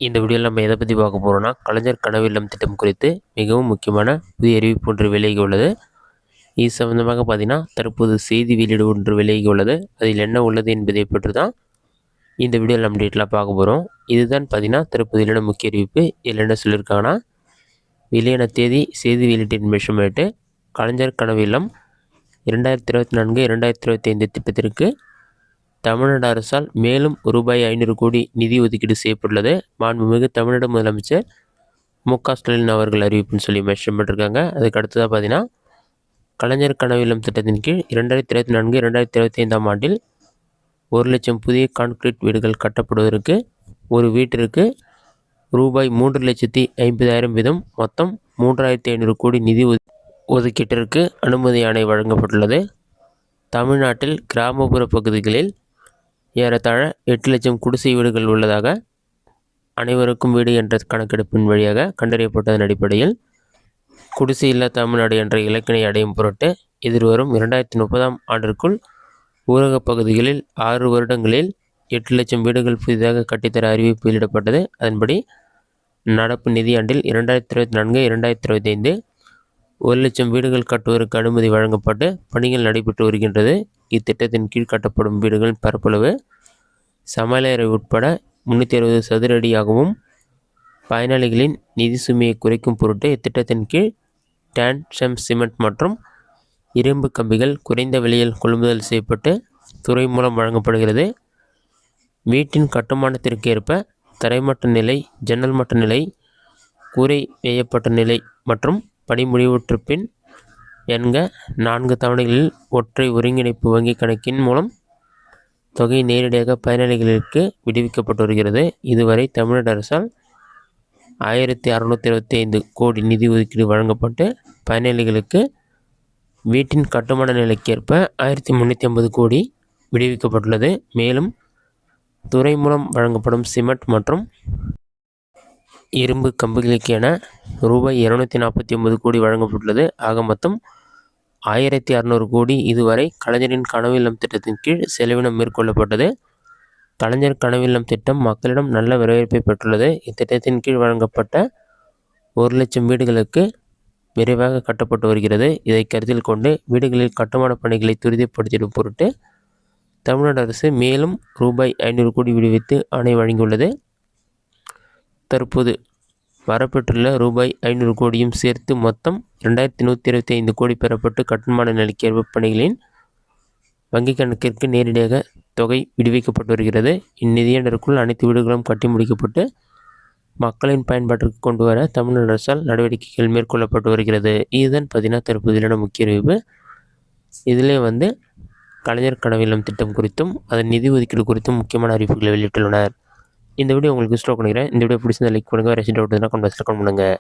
இந்த வீடியோவில் நம்ம எதை பற்றி பார்க்க போகிறோம்னா, கலைஞர் கனவு இல்லம் திட்டம் குறித்து மிகவும் முக்கியமான புதிய அறிவிப்பு ஒன்று வெளியாகி உள்ளது. இது சம்பந்தமாக பார்த்தீங்கன்னா, தற்போது செய்தி வெளியீடு ஒன்று வெளியாகி உள்ளது. அதில் என்ன உள்ளது என்பதை பற்றி தான் இந்த வீடியோவில் நம்ம டீட்டெயிலாக பார்க்க போகிறோம். இதுதான் பார்த்தீங்கன்னா தற்போது வெளியான முக்கிய அறிவிப்பு. இதில் என்ன சொல்லியிருக்காங்கன்னா, வெளியான தேதி செய்தி வெளியீட்டின் மெஷர்மேட்டு கலைஞர் கனவு இல்லம் 2024-2025 திட்டத்திற்கு தமிழ்நாடு அரசால் மேலும் ரூபாய் 500 கோடி நிதி ஒதுக்கீடு செய்யப்பட்டுள்ளது. மாண்புமிகு தமிழ்நாடு முதலமைச்சர் மு.க.ஸ்டாலின் அவர்கள் அறிவிப்புன்னு சொல்லி மென்ஷன் பண்ணியிருக்காங்க. அதுக்கு அடுத்ததாக பார்த்தீங்கன்னா, கலைஞர் கனவு இல்லம் திட்டத்தின் கீழ் 2024-2025 ஆண்டில் 1,00,000 புதிய கான்கிரீட் வீடுகள் கட்டப்படுவதற்கு ஒரு வீட்டிற்கு ரூபாய் 3,50,000 வீதம் மொத்தம் 3,500 கோடி நிதி ஒதுக்கீட்டிற்கு அனுமதி ஆணை வழங்கப்பட்டுள்ளது. தமிழ்நாட்டில் கிராமப்புற பகுதிகளில் ஏறத்தாழ 8,00,000 குடிசை வீடுகள் உள்ளதாக அனைவருக்கும் வீடு என்ற கணக்கெடுப்பின் வழியாக கண்டறியப்பட்டதன் அடிப்படையில் குடிசை இல்லா தமிழ்நாடு என்ற இலக்கினை அடையும் பொருட்டு எதிர்வரும் 2030ஆம் ஆண்டிற்குள் ஊரகப் பகுதிகளில் 6 வருடங்களில் 8,00,000 வீடுகள் புதிதாக கட்டித்தர அறிவிப்பு வெளியிடப்பட்டது. அதன்படி நடப்பு நிதியாண்டில் 2024-2025 1,00,000 வீடுகள் கட்டுவதற்கு அனுமதி வழங்கப்பட்டு பணிகள் நடைபெற்று வருகின்றது. இத்திட்டத்தின் கீழ் கட்டப்படும் வீடுகளின் பரப்பளவு சமையலறை உட்பட 360 சதுர அடியாகவும், பயனாளிகளின் நிதி சுமையை குறைக்கும் பொருட்டு இத்திட்டத்தின் கீழ் டான்சம் சிமெண்ட் மற்றும் இரும்பு கம்பிகள் குறைந்த விலையில் கொள்முதல் செய்யப்பட்டு துறை மூலம் வழங்கப்படுகிறது. வீட்டின் கட்டுமானத்திற்கு ஏற்ப தரைமட்ட நிலை, ஜன்னல் மட்ட நிலை, கூரை வேயப்பட்ட நிலை மற்றும் பணி முடிவுற்ற பின் என்க 4 தவணைகளில் ஒற்றை ஒருங்கிணைப்பு வங்கி கணக்கின் மூலம் தொகை நேரடியாக பயனாளிகளுக்கு விடுவிக்கப்பட்டு வருகிறது. இதுவரை தமிழ்நாடு அரசால் 1,625 கோடி நிதி ஒதுக்கீடு வழங்கப்பட்டு பயனாளிகளுக்கு வீட்டின் கட்டுமான நிலைக்கேற்ப 1,350 கோடி விடுவிக்கப்பட்டுள்ளது. மேலும் துறை மூலம் வழங்கப்படும் சிமெண்ட் மற்றும் இரும்பு கம்பிகளுக்கு என ரூபாய் 249 கோடி வழங்கப்பட்டுள்ளது. ஆக மொத்தம் 1,600 கோடி இதுவரை கலைஞரின் கனவு இல்லம் திட்டத்தின் கீழ் செலவினம் மேற்கொள்ளப்பட்டது. கலைஞர் கனவு இல்லம் திட்டம் மக்களிடம் நல்ல வரவேற்பை பெற்றுள்ளது. இத்திட்டத்தின் கீழ் வழங்கப்பட்ட 1,00,000 வீடுகளுக்கு விரைவாக கட்டப்பட்டு வருகிறது. இதை கருத்தில் கொண்டு வீடுகளில் கட்டுமான பணிகளை துரிதப்படுத்திடும் பொருட்டு தமிழ்நாடு அரசு மேலும் ரூபாய் 500 கோடி விடுவித்து ஆணை வழங்கியுள்ளது. தற்போது வரப்பெற்றுள்ள ரூபாய் 500 கோடியும் சேர்த்து மொத்தம் 2,125 கோடி பெறப்பட்டு கட்டுமான நிலைக்கேற்ப பணிகளின் வங்கிக் கணக்கிற்கு நேரடியாக தொகை விடுவிக்கப்பட்டு வருகிறது. இந்நிதியாண்டிற்குள் அனைத்து வீடுகளும் கட்டி முடிக்கப்பட்டு மக்களின் பயன்பாட்டிற்கு கொண்டு வர தமிழ்நாடு அரசால் நடவடிக்கைகள் மேற்கொள்ளப்பட்டு வருகிறது. இதுதான் பார்த்தீங்கன்னா தற்போதையான முக்கிய அறிவிப்பு. இதிலே கலைஞர் கனவு இல்லம் திட்டம் குறித்தும் அதன் நிதி ஒதுக்கீடு குறித்தும் முக்கியமான அறிவிப்புகளை வெளியிட்டுள்ளனர். இந்த வீடியோ உங்களுக்கு இஷ்டம் பண்ணிக்கிறேன். இந்த வீடியோ பிடிச்சிருந்தா லைக் பண்ணுங்கள். ரெசிட் அவுட் கமெண்ட் பாக்ஸில் கமெண்ட் பண்ணுங்கள்.